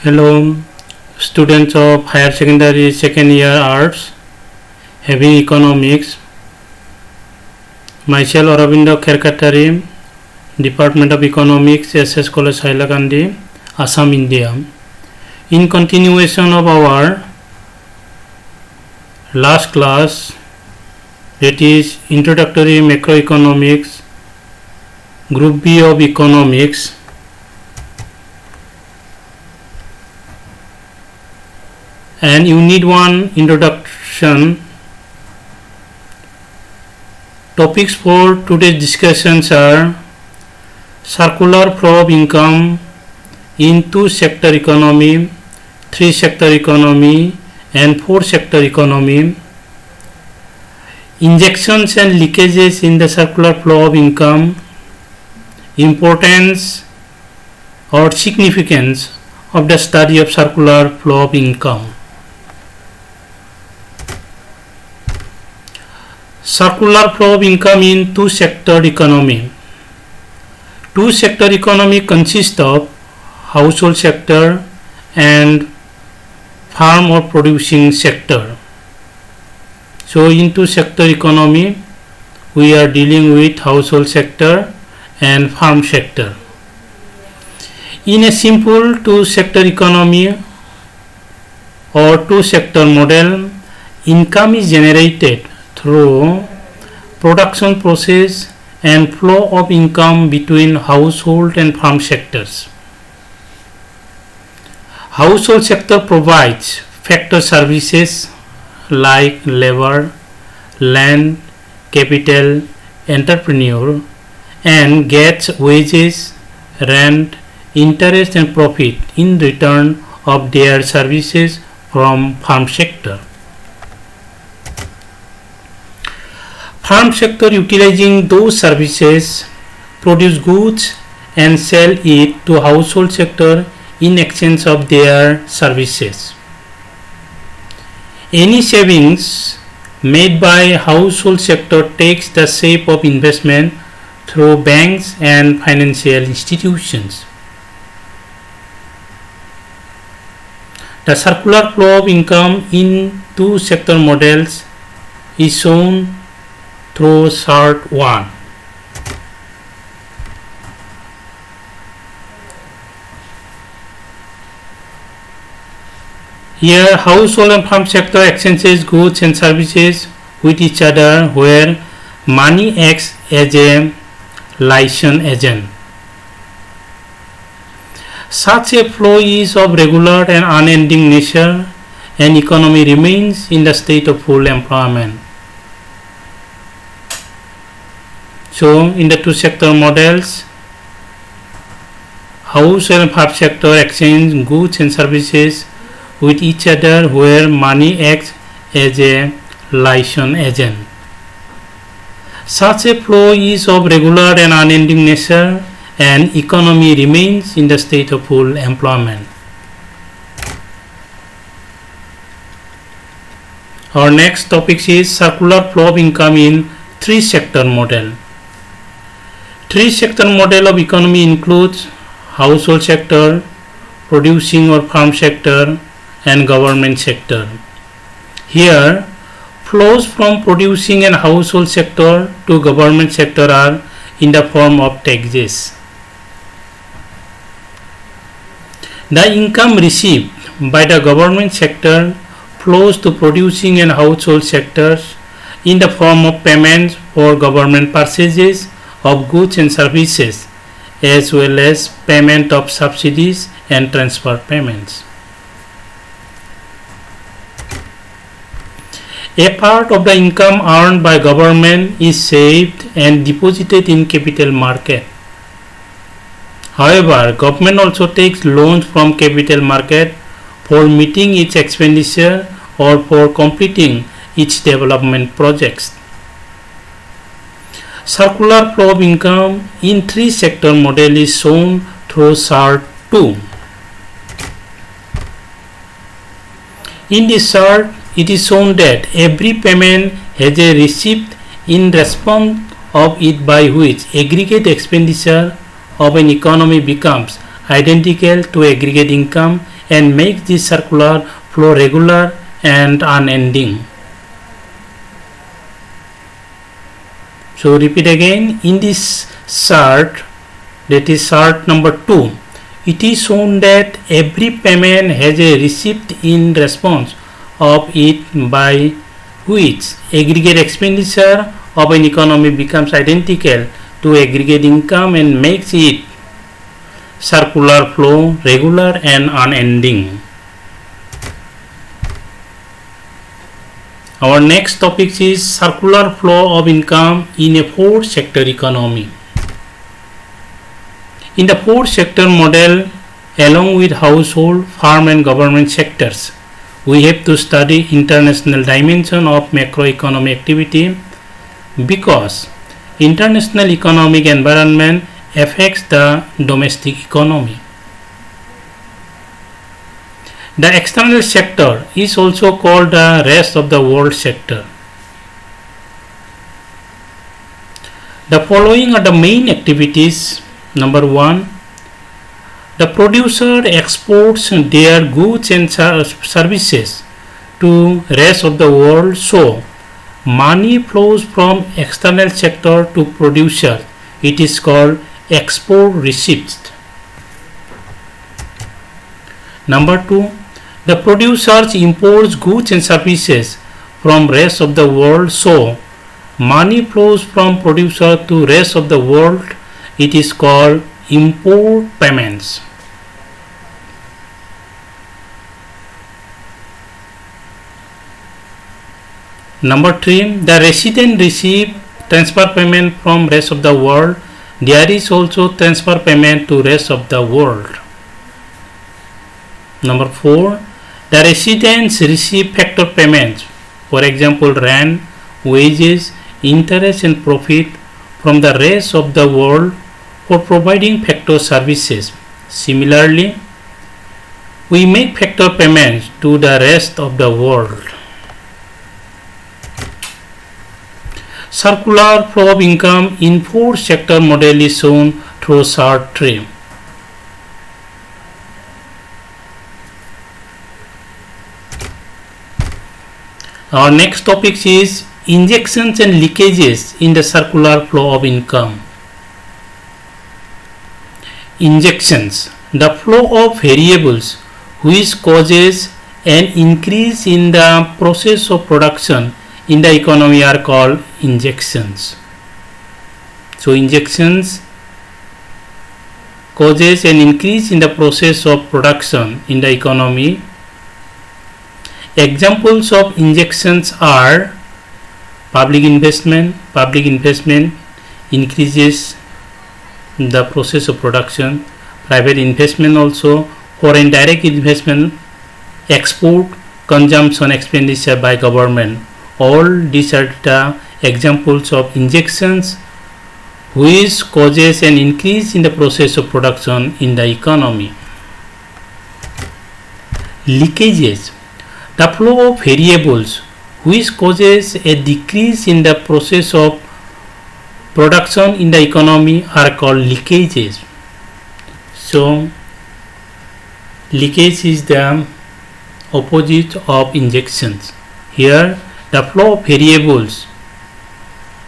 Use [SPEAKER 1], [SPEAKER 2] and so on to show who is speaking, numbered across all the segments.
[SPEAKER 1] Hello, students of higher secondary second year arts, heavy economics. Myself Aravindo Kherkatari, Department of Economics, SS College Hailakandi, Assam, India. In continuation of our last class, that is Introductory Macroeconomics, Group B of Economics, and Unit 1 Introduction. Topics for today's discussions are circular flow of income in two-sector economy, three-sector economy, and four-sector economy, injections and leakages in the circular flow of income, importance or significance of the study of circular flow of income. Circular flow of income in two-sector economy. Two-sector economy consists of household sector and farm or producing sector. So in two-sector economy, we are dealing with household sector and farm sector. In a simple two-sector economy or two-sector model, income is generated through production process and flow of income between household and farm sectors. Household sector provides factor services like labor, land, capital, entrepreneur, and gets wages, rent, interest and profit in return of their services from farm sector. Farm sector, utilizing those services, produce goods and sell it to household sector in exchange of their services. Any savings made by household sector takes the shape of investment through banks and financial institutions. The circular flow of income in two sector models is shown through chart 1. Here, household and farm sector exchanges goods and services with each other, where money acts as a liaison agent. Such a flow is of regular and unending nature, and economy remains in the state of full employment. So, in the two sector models, household and farm sector exchange goods and services with each other, where money acts as a liaison agent. Such a flow is of regular and unending nature, and economy remains in the state of full employment. Our next topic is circular flow of income in three-sector model. Three-sector model of economy includes household sector, producing or farm sector, and government sector. Here, flows from producing and household sector to government sector are in the form of taxes. The income received by the government sector flows to producing and household sectors in the form of payments for government purchases of goods and services, as well as payment of subsidies and transfer payments. A part of the income earned by government is saved and deposited in capital market. However, government also takes loans from capital market for meeting its expenditure or for completing its development projects. Circular flow of income in three-sector model is shown through chart 2. In this chart, it is shown that every payment has a receipt in response of it, by which aggregate expenditure of an economy becomes identical to aggregate income and makes the circular flow regular and unending. So repeat again, in this chart, that is chart number 2, it is shown that every payment has a receipt in response of it, by which aggregate expenditure of an economy becomes identical to aggregate income and makes it circular flow regular and unending. Our next topic is circular flow of income in a fourth sector economy. In the fourth sector model, along with household, farm and government sectors, we have to study international dimension of macroeconomic activity, because international economic environment affects the domestic economy. The external sector is also called the rest of the world sector. The following are the main activities. Number 1, the producer exports their goods and services to rest of the world, so money flows from external sector to producer. It is called export receipts. Number 2, the producers imports goods and services from rest of the world, so money flows from producer to rest of the world. It is called import payments. Number 3, the resident receive transfer payment from rest of the world. There is also transfer payment to rest of the world. Number 4, the residents receive factor payments, for example rent, wages, interest and profit, from the rest of the world for providing factor services. Similarly, we make factor payments to the rest of the world. Circular flow of income in fourth sector model is shown through chart 3. Our next topic is injections and leakages in the circular flow of income. Injections, the flow of variables which causes an increase in the process of production in the economy, are called injections. So injections causes an increase in the process of production in the economy. Examples of injections are public investment. Public investment increases the process of production. Private investment also. Foreign direct investment, export, consumption expenditure by government. All these are the examples of injections which causes an increase in the process of production in the economy. Leakages, the flow of variables which causes a decrease in the process of production in the economy, are called leakages. So leakage is the opposite of injections. Here the flow of variables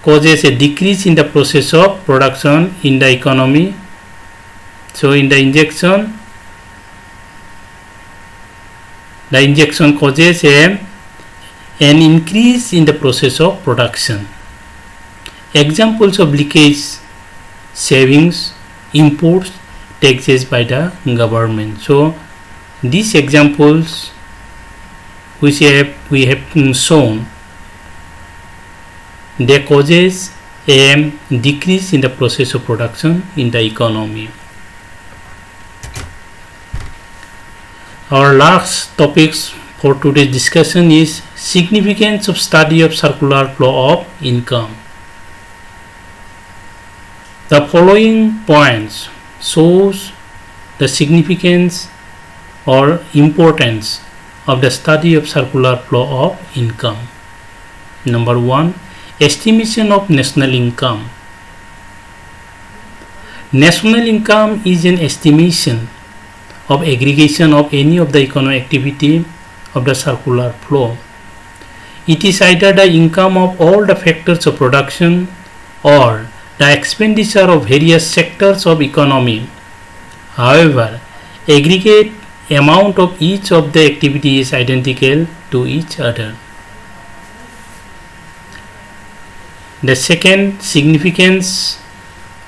[SPEAKER 1] causes a decrease in the process of production in the economy. So in the injection causes an increase in the process of production. Examples of leakage: savings, imports, taxes by the government. So these examples which we have shown, they causes a decrease in the process of production in the economy. Our last topics for today's discussion is significance of study of circular flow of income. The following points shows the significance or importance of the study of circular flow of income. Number 1, estimation of national income. National income is an estimation of aggregation of any of the economic activity of the circular flow. It is either the income of all the factors of production or the expenditure of various sectors of economy. However, aggregate amount of each of the activity is identical to each other. The second significance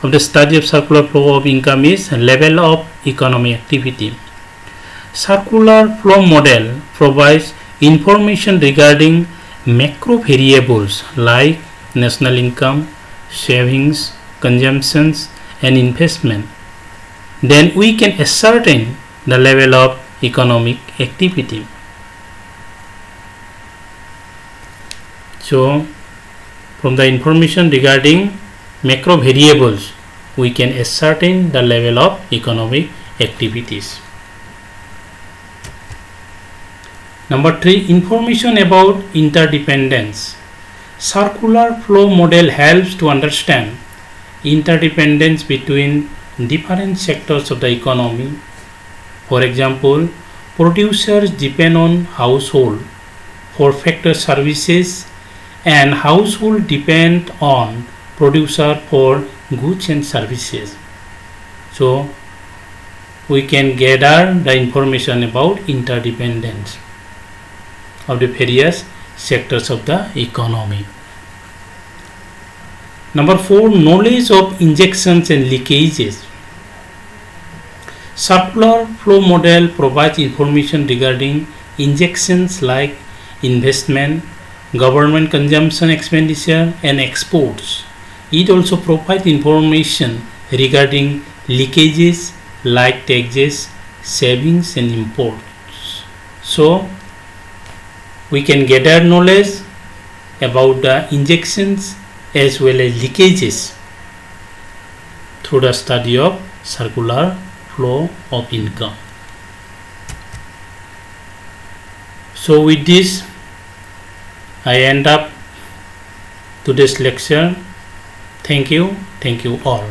[SPEAKER 1] of the study of circular flow of income is level of economic activity. Circular flow model provides information regarding macro variables like national income, savings, consumptions, and investment. Then we can ascertain the level of economic activity. So, from the information regarding macro variables, we can ascertain the level of economic activities. Number 3, information about interdependence. Circular flow model helps to understand interdependence between different sectors of the economy. For example, producers depend on household for factor services and household depend on producer for goods and services. So we can gather the information about interdependence of the various sectors of the economy. Number 4, knowledge of injections and leakages. Circular flow model provides information regarding injections like investment, government consumption expenditure, and exports. It also provides information regarding leakages like taxes, savings, and imports. So we can gather knowledge about the injections as well as leakages through the study of circular flow of income. So with this, I end up today's lecture. Thank you all.